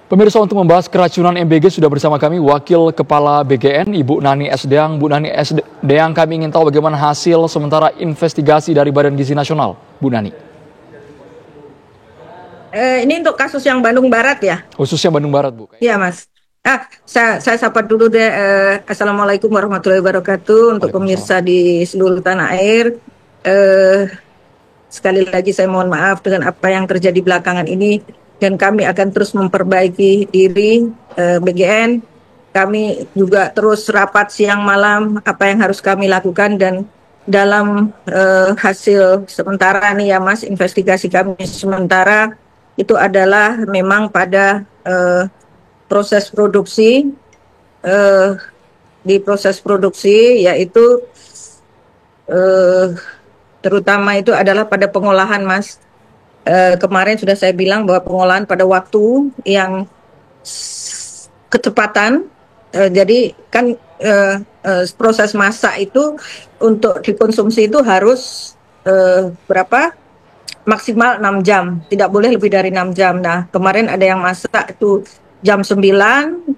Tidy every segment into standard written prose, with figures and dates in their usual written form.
Pemirsa, untuk membahas keracunan MBG sudah bersama kami Wakil Kepala BGN, Ibu Nani S. Deang. Bu Nani S. Deang, kami ingin tahu bagaimana hasil sementara investigasi dari Badan Gizi Nasional, Bu Nani. Ini untuk kasus yang Bandung Barat ya? Khususnya Bandung Barat, Bu. Iya, Mas. Saya sapa dulu deh. Assalamualaikum warahmatullahi wabarakatuh untuk pemirsa di seluruh tanah air. Sekali lagi saya mohon maaf dengan apa yang terjadi belakangan ini, dan kami akan terus memperbaiki diri BGN. Kami juga terus rapat siang malam apa yang harus kami lakukan, dan dalam hasil sementara nih ya Mas, investigasi kami sementara itu adalah memang pada proses produksi, di proses produksi yaitu terutama itu adalah pada pengolahan, Mas. Kemarin sudah saya bilang bahwa pengolahan pada waktu yang kecepatan, jadi kan proses masak itu untuk dikonsumsi itu harus maksimal 6 jam, tidak boleh lebih dari 6 jam. Nah, kemarin ada yang masak itu jam 9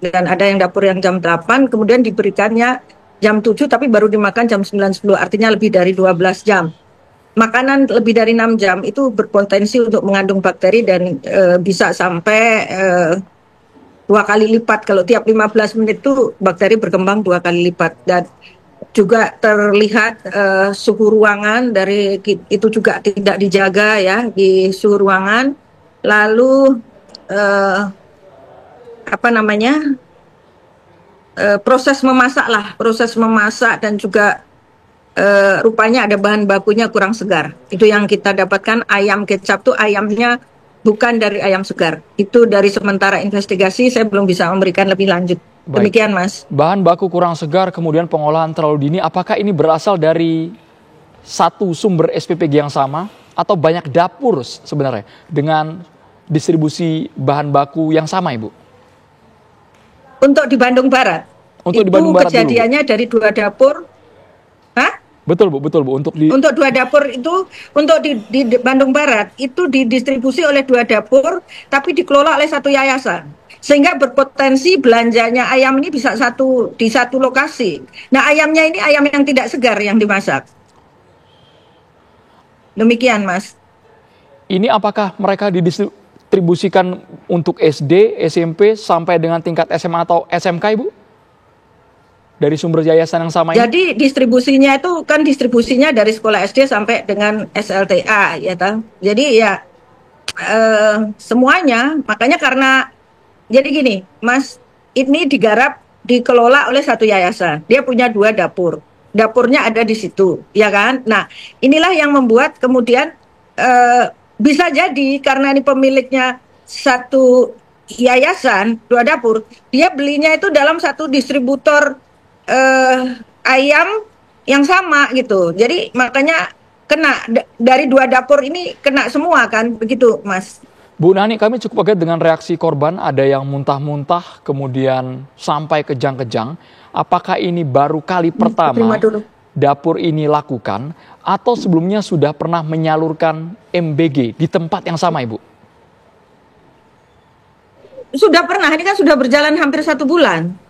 dan ada yang dapur yang jam 8, kemudian diberikannya jam 7 tapi baru dimakan jam 9-10, artinya lebih dari 12 jam. Makanan lebih dari 6 jam itu berpotensi untuk mengandung bakteri dan bisa sampai 2 kali lipat. Kalau tiap 15 menit itu bakteri berkembang 2 kali lipat. Dan juga terlihat suhu ruangan dari itu juga tidak dijaga ya di suhu ruangan. Lalu proses memasak dan juga rupanya ada bahan bakunya kurang segar. Itu yang kita dapatkan. Ayam kecap tuh ayamnya bukan dari ayam segar. Itu dari sementara investigasi, saya belum bisa memberikan lebih lanjut. Baik. Demikian, Mas. Bahan baku kurang segar, kemudian pengolahan terlalu dini. Apakah ini berasal dari satu sumber SPPG yang sama atau banyak dapur sebenarnya dengan distribusi bahan baku yang sama, Ibu? Untuk di Bandung Barat. Untuk di Bandung Barat kejadiannya dulu, dari 2 dapur. Betul Bu. Untuk 2 dapur itu, untuk di Bandung Barat itu didistribusi oleh 2 dapur, tapi dikelola oleh satu yayasan. Sehingga berpotensi belanjanya ayam ini bisa di satu lokasi. Nah, ayamnya ini ayam yang tidak segar yang dimasak. Demikian, Mas. Ini apakah mereka didistribusikan untuk SD, SMP, sampai dengan tingkat SMA atau SMK, Ibu? Dari sumber yayasan yang sama ini? Jadi distribusinya itu kan distribusinya dari sekolah SD sampai dengan SLTA ya toh. Jadi ya semuanya, makanya karena jadi gini, Mas, ini dikelola oleh satu yayasan. Dia punya 2 dapur. Dapurnya ada di situ, ya kan? Nah, inilah yang membuat kemudian bisa jadi karena ini pemiliknya satu yayasan, 2 dapur, dia belinya itu dalam satu distributor ayam yang sama gitu. Jadi makanya kena dari 2 dapur ini kena semua kan, begitu Mas. Bu Nani, kami cukup kaget dengan reaksi korban. Ada yang muntah-muntah kemudian sampai kejang-kejang. Apakah ini baru kali pertama dapur ini lakukan atau sebelumnya sudah pernah menyalurkan MBG di tempat yang sama, Ibu? Sudah pernah, ini kan sudah berjalan hampir 1 bulan.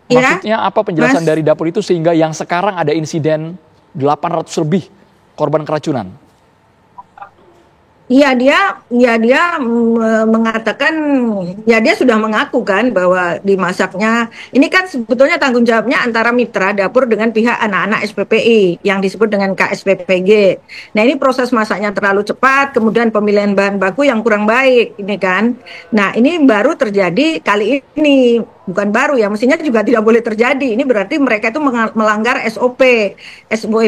Maksudnya apa penjelasan dari dapur itu sehingga yang sekarang ada insiden 800 lebih korban keracunan? Iya, dia mengatakan, ya dia sudah mengaku kan bahwa dimasaknya, ini kan sebetulnya tanggung jawabnya antara mitra dapur dengan pihak anak-anak SPPI yang disebut dengan KSPPG. Nah, ini proses masaknya terlalu cepat, kemudian pemilihan bahan baku yang kurang baik, ini kan. Nah, ini baru terjadi kali ini, bukan baru ya, mestinya juga tidak boleh terjadi. Ini berarti mereka itu melanggar SOP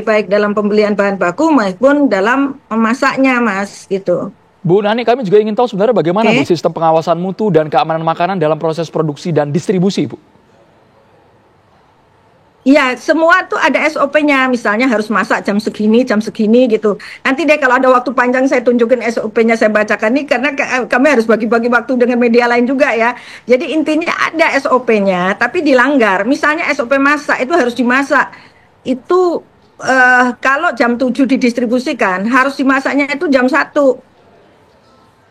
baik dalam pembelian bahan baku maupun dalam memasaknya, Mas, gitu. Bu Nani, kami juga ingin tahu sebenarnya bagaimana Bu sistem pengawasan mutu dan keamanan makanan dalam proses produksi dan distribusi, Bu? Ya, semua tuh ada SOP-nya, misalnya harus masak jam segini gitu. Nanti deh kalau ada waktu panjang saya tunjukin SOP-nya, saya bacakan nih, karena kami harus bagi-bagi waktu dengan media lain juga ya. Jadi intinya ada SOP-nya, tapi dilanggar. Misalnya SOP masak itu harus dimasak. Itu kalau jam 7 didistribusikan, harus dimasaknya itu jam 1.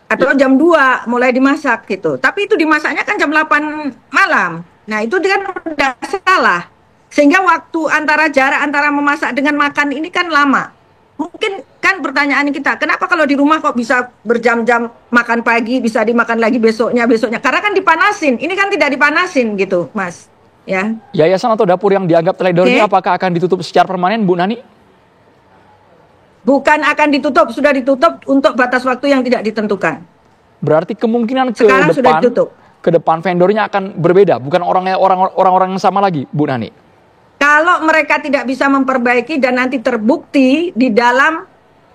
atau jam 2 mulai dimasak gitu. Tapi itu dimasaknya kan jam 8 malam. Nah, itu kan udah salah. Sehingga waktu jarak antara memasak dengan makan ini kan lama. Mungkin kan pertanyaan kita, kenapa kalau di rumah kok bisa berjam-jam makan pagi, bisa dimakan lagi besoknya. Karena kan dipanasin. Ini kan tidak dipanasin gitu, Mas. Ya. Yayasan atau dapur yang dianggap teledor ini apakah akan ditutup secara permanen, Bu Nani? Bukan akan ditutup, sudah ditutup untuk batas waktu yang tidak ditentukan. Berarti kemungkinan ke depan vendornya akan berbeda, bukan orang-orang yang sama lagi, Bu Nani? Kalau mereka tidak bisa memperbaiki dan nanti terbukti di dalam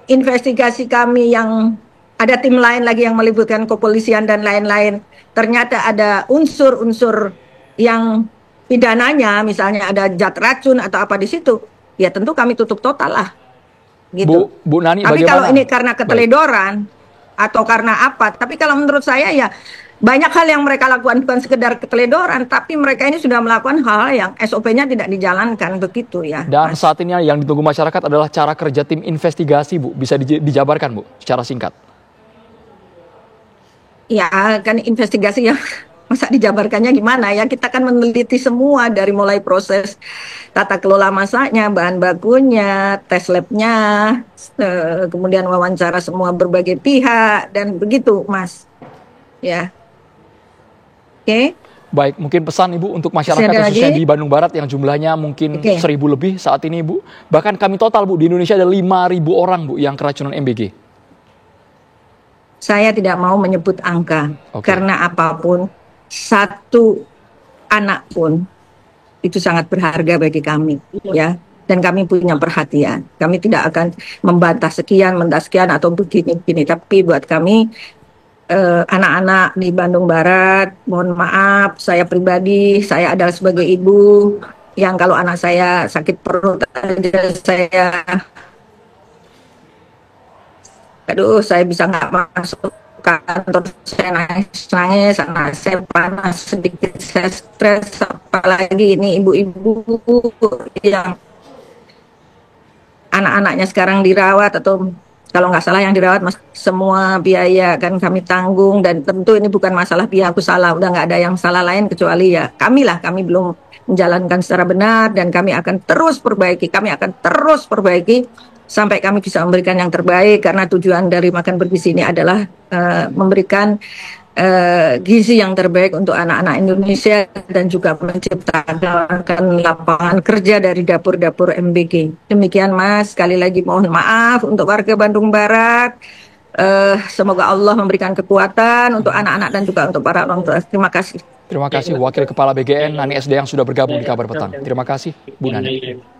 investigasi kami yang ada tim lain lagi yang melibatkan kepolisian dan lain-lain, ternyata ada unsur-unsur yang pidananya, misalnya ada zat racun atau apa di situ, ya tentu kami tutup total lah. Gitu. Bu Nani, tapi bagaimana? Kalau ini karena keteledoran atau karena apa? Tapi kalau menurut saya ya banyak hal yang mereka lakukan bukan sekedar keteledoran, tapi mereka ini sudah melakukan hal yang SOP-nya tidak dijalankan begitu ya. Dan saat ini yang ditunggu masyarakat adalah cara kerja tim investigasi, Bu. Bisa dijabarkan, Bu, secara singkat? Ya kan investigasi yang masa dijabarkannya gimana ya, kita kan meneliti semua dari mulai proses tata kelola masaknya, bahan bakunya, tes labnya, kemudian wawancara semua berbagai pihak dan begitu, Mas. Ya. Oke. Baik, mungkin pesan Ibu untuk masyarakat khususnya di Bandung Barat yang jumlahnya mungkin 1.000 lebih saat ini, Bu. Bahkan kami total, Bu, di Indonesia ada 5.000 orang, Bu, yang keracunan MBG. Saya tidak mau menyebut angka, karena apapun, satu anak pun itu sangat berharga bagi kami, ya. Dan kami punya perhatian. Kami tidak akan membantah sekian atau begini-begini. Tapi buat kami, anak-anak di Bandung Barat, mohon maaf, saya pribadi, saya adalah sebagai ibu yang kalau anak saya sakit perut aja saya bisa nggak masuk kantor, saya nangis, anak saya panas sedikit, saya stres, apalagi ini ibu-ibu yang anak-anaknya sekarang dirawat atau kalau nggak salah yang dirawat semua biaya kan kami tanggung, dan tentu ini bukan masalah pihak aku salah, udah nggak ada yang salah lain kecuali ya kami belum menjalankan secara benar, dan kami akan terus perbaiki sampai kami bisa memberikan yang terbaik, karena tujuan dari Makan Bergizi ini adalah memberikan gizi yang terbaik untuk anak-anak Indonesia dan juga menciptakan lapangan kerja dari dapur-dapur MBG. Demikian, Mas, sekali lagi mohon maaf untuk warga Bandung Barat. Semoga Allah memberikan kekuatan untuk anak-anak dan juga untuk para orang tua. Terima kasih. Terima kasih Wakil Kepala BGN Nani SD yang sudah bergabung di Kabar Petang. Terima kasih, Bu Nani.